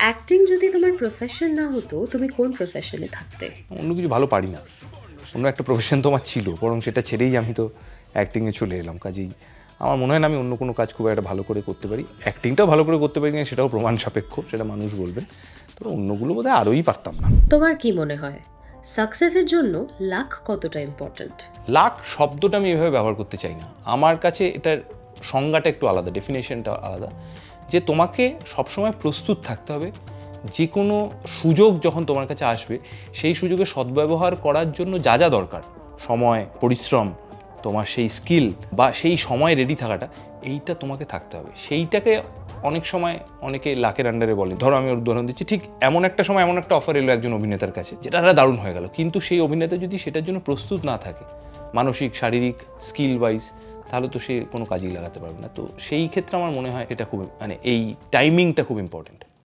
Acting যদি তোমার profession না হতো তুমি কোন প্রফেশনে থাকতে? অন্য কিছু ভালো পারি না, অন্য একটা প্রফেশন তো আমার ছিল, বরং সেটা ছেড়েই আমি তো অ্যাক্টিংয়ে চলে এলাম। কাজেই আমার মনে হয় না আমি অন্য কোনো কাজ খুব একটা ভালো করে করতে পারি। অ্যাক্টিংটাও ভালো করে করতে পারি না সেটাও প্রমাণ সাপেক্ষ, সেটা মানুষ বলবেন। তো অন্যগুলো বোধহয় আরোই পারতাম না। তোমার কি মনে হয় সাকসেসের জন্য লাক কতটা ইম্পর্ট্যান্ট? লাক শব্দটা আমি এভাবে ব্যবহার করতে চাই না। আমার কাছে এটার সংজ্ঞাটা একটু আলাদা, ডেফিনেশনটা আলাদা, যে তোমাকে সবসময় প্রস্তুত থাকতে হবে যে কোনো সুযোগ যখন তোমার কাছে আসবে সেই সুযোগে সদ্ব্যবহার করার জন্য যা যা দরকার, সময়, পরিশ্রম, তোমার সেই স্কিল বা সেই সময় রেডি থাকাটা, এইটা তোমাকে থাকতে হবে। সেইটাকে অনেক সময় অনেকে লাকের আন্ডারে বলে। ধরো আমি উদাহরণ দিচ্ছি, ঠিক এমন একটা সময় এমন একটা অফার এলো একজন অভিনেতার কাছে, যেটা দারুণ হয়ে গেল, কিন্তু সেই অভিনেতা যদি সেটার জন্য প্রস্তুত না থাকে মানসিক, শারীরিক, স্কিল ওয়াইজ, তাহলে তো সে কোনো কাজেই লাগাতে পারবে না। তো সেই ক্ষেত্রে আমার মনে হয় এটা খুব এই টাইমিংটা খুব ইম্পর্টেন্ট।